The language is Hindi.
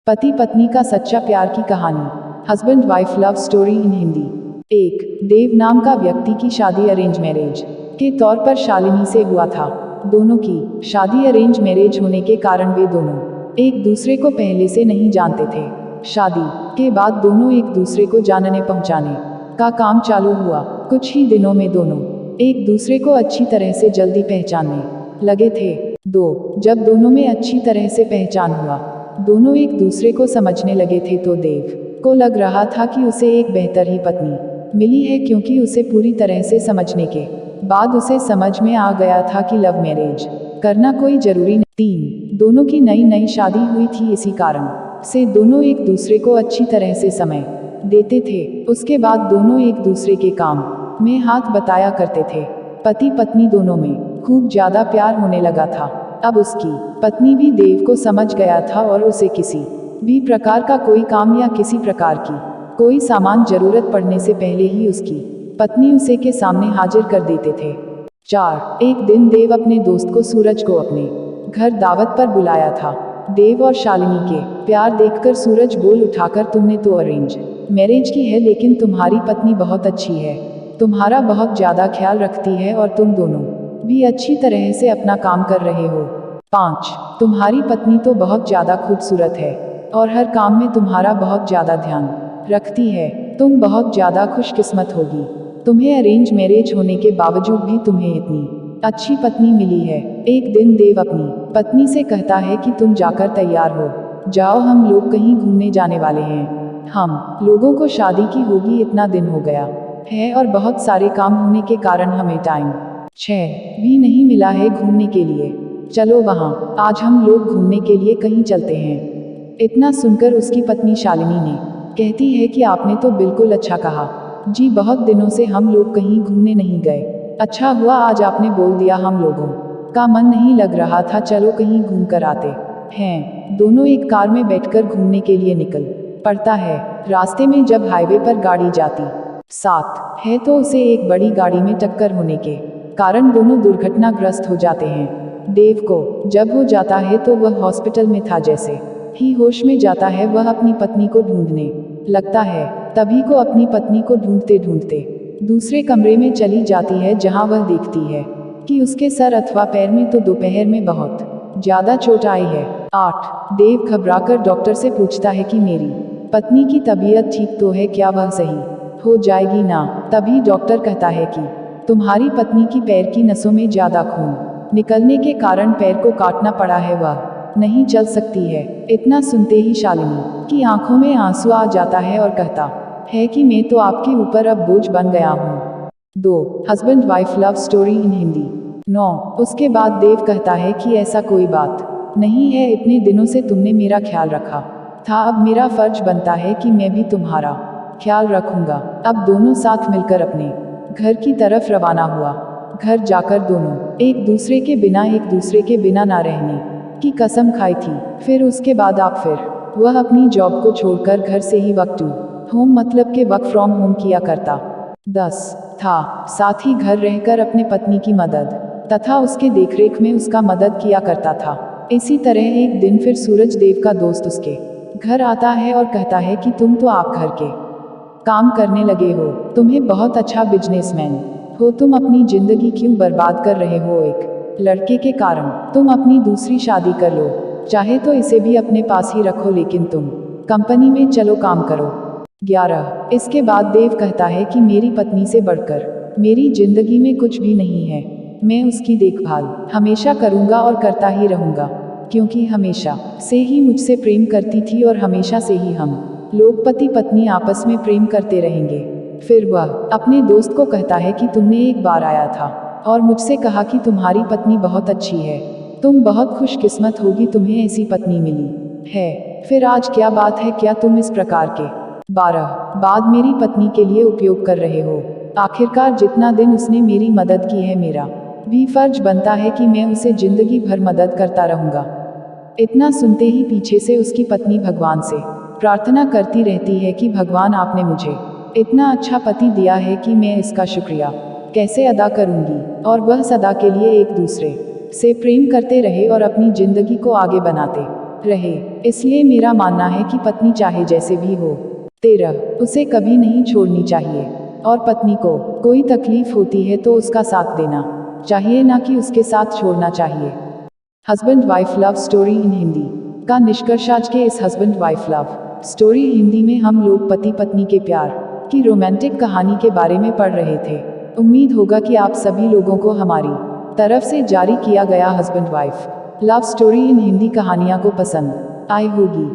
पति पत्नी का सच्चा प्यार की कहानी। Husband wife love story in Hindi. एक देव नाम का व्यक्ति की शादी अरेंज मैरिज के तौर पर शालिनी से हुआ था। दोनों की शादी अरेंज मैरिज होने के कारण वे दोनों एक दूसरे को पहले से नहीं जानते थे। शादी के बाद दोनों एक दूसरे को जानने पहुंचाने का काम चालू हुआ। कुछ ही दिनों में दोनों एक दूसरे को अच्छी तरह से जल्दी पहचानने लगे थे। जब दोनों में अच्छी तरह से पहचान हुआ, दोनों एक दूसरे को समझने लगे थे, तो देव को लग रहा था कि उसे एक बेहतर ही पत्नी मिली है, क्योंकि उसे पूरी तरह से समझने के बाद उसे समझ में आ गया था कि लव मैरिज करना कोई जरूरी नहीं। दोनों की नई नई शादी हुई थी, इसी कारण से दोनों एक दूसरे को अच्छी तरह से समय देते थे। उसके बाद दोनों एक दूसरे के काम में हाथ बटाया करते थे। पति पत्नी दोनों में खूब ज्यादा प्यार होने लगा था। अब उसकी पत्नी भी देव को समझ गया था और उसे किसी भी प्रकार का कोई काम या किसी प्रकार की कोई सामान जरूरत पड़ने से पहले ही उसकी पत्नी उसे के सामने हाजिर कर देते थे। एक दिन देव अपने दोस्त को सूरज को अपने घर दावत पर बुलाया था। देव और शालिनी के प्यार देखकर सूरज बोल उठाकर, तुमने तो अरेंज मैरिज की है, लेकिन तुम्हारी पत्नी बहुत अच्छी है, तुम्हारा बहुत ज्यादा ख्याल रखती है और तुम दोनों भी अच्छी तरह से अपना काम कर रहे हो। 5 तुम्हारी पत्नी तो बहुत ज्यादा खूबसूरत है और हर काम में तुम्हारा बहुत ज्यादा ध्यान रखती है। तुम बहुत ज्यादा खुशकिस्मत होगी, तुम्हें अरेंज मैरिज होने के बावजूद भी तुम्हें इतनी अच्छी पत्नी मिली है। एक दिन देव अपनी पत्नी से कहता है कि तुम जाकर तैयार हो जाओ, हम लोग कहीं घूमने जाने वाले हैं। हम लोगों को शादी की होगी, इतना दिन हो गया है और बहुत सारे काम होने के कारण हमें टाइम भी नहीं मिला है घूमने के लिए। चलो वहाँ आज हम लोग घूमने के लिए कहीं चलते हैं। इतना सुनकर उसकी पत्नी शालिनी ने कहती है कि आपने तो बिल्कुल अच्छा कहा जी, बहुत दिनों से हम लोग कहीं घूमने नहीं गए, अच्छा हुआ आज आपने बोल दिया, हम लोगों का मन नहीं लग रहा था, चलो कहीं घूम कर आते हैं। दोनों एक कार में बैठकर घूमने के लिए निकल पड़ता है। रास्ते में जब हाईवे पर गाड़ी जाती साथ है तो उसे एक बड़ी गाड़ी में टक्कर होने के कारण दोनों दुर्घटनाग्रस्त हो जाते हैं। देव को जब हो जाता है तो वह हॉस्पिटल में था, जैसे ही होश में जाता है वह अपनी पत्नी को ढूंढने लगता है। तभी को अपनी पत्नी को ढूंढते ढूंढते दूसरे कमरे में चली जाती है, जहां वह देखती है कि उसके सर अथवा पैर में तो दोपहर में बहुत ज्यादा चोट आई है। 8 देव घबराकर डॉक्टर से पूछता है कि मेरी पत्नी की तबीयत ठीक तो है, क्या वह सही हो जाएगी ना? तभी डॉक्टर कहता है कि तुम्हारी पत्नी की पैर की नसों में ज्यादा खून निकलने के कारण पैर को काटना पड़ा है, वह नहीं चल सकती है। इतना सुनते ही शालिनी की आंखों में आंसू आ जाता है और कहता है कि मैं तो आपके ऊपर अब बोझ बन गया हूँ। 2 husband wife love story in Hindi. 9 उसके बाद देव कहता है कि ऐसा कोई बात नहीं है, इतने दिनों से तुमने मेरा ख्याल रखा था, अब मेरा फर्ज बनता है कि मैं भी तुम्हारा ख्याल रखूंगा। अब दोनों साथ मिलकर अपने घर की तरफ रवाना हुआ। घर जाकर दोनों एक दूसरे के बिना ना रहने की कसम खाई थी। फिर उसके बाद वह अपनी जॉब को छोड़कर घर से ही वर्क टू होम मतलब के वर्क फ्रॉम होम किया करता। 10 था साथ ही घर रहकर अपने पत्नी की मदद तथा उसके देखरेख में उसका मदद किया करता था। इसी तरह एक दिन फिर सूरज देव का दोस्त उसके घर आता है और कहता है कि तुम तो आप घर के काम करने लगे हो, तुम्हें बहुत अच्छा बिजनेसमैन हो, तुम अपनी जिंदगी क्यों बर्बाद कर रहे हो एक लड़के के कारण? तुम अपनी दूसरी शादी कर लो, चाहे तो इसे भी अपने पास ही रखो, लेकिन तुम कंपनी में चलो काम करो। 11 इसके बाद देव कहता है कि मेरी पत्नी से बढ़कर मेरी जिंदगी में कुछ भी नहीं है, मैं उसकी देखभाल हमेशा करूंगा और करता ही रहूंगा, क्योंकि हमेशा से ही मुझसे प्रेम करती थी और हमेशा से ही हम लोग पति पत्नी आपस में प्रेम करते रहेंगे। फिर वह अपने दोस्त को कहता है कि तुमने एक बार आया था और मुझसे कहा कि तुम्हारी पत्नी बहुत अच्छी है, तुम बहुत खुशकिस्मत होगी, तुम्हें ऐसी पत्नी मिली है। फिर आज क्या बात है, क्या तुम इस प्रकार के 12 बाद मेरी पत्नी के लिए उपयोग कर रहे हो? आखिरकार जितना दिन उसने मेरी मदद की है, मेरा भी फर्ज बनता है कि मैं उसे जिंदगी भर मदद करता रहूंगा। इतना सुनते ही पीछे से उसकी पत्नी भगवान से प्रार्थना करती रहती है कि भगवान आपने मुझे इतना अच्छा पति दिया है कि मैं इसका शुक्रिया कैसे अदा करूंगी। और वह सदा के लिए एक दूसरे से प्रेम करते रहे और अपनी जिंदगी को आगे बनाते रहे। इसलिए मेरा मानना है कि पत्नी चाहे जैसे भी हो 13 उसे कभी नहीं छोड़नी चाहिए। और पत्नी को कोई तकलीफ होती है तो उसका साथ देना चाहिए, ना कि उसके साथ छोड़ना चाहिए। Husband wife love story in Hindi का निष्कर्ष आज के इस husband wife love story Hindi में हम लोग पति पत्नी के प्यार की रोमांटिक कहानी के बारे में पढ़ रहे थे। उम्मीद होगा कि आप सभी लोगों को हमारी तरफ से जारी किया गया husband wife love story in Hindi कहानियाँ को पसंद आई होगी।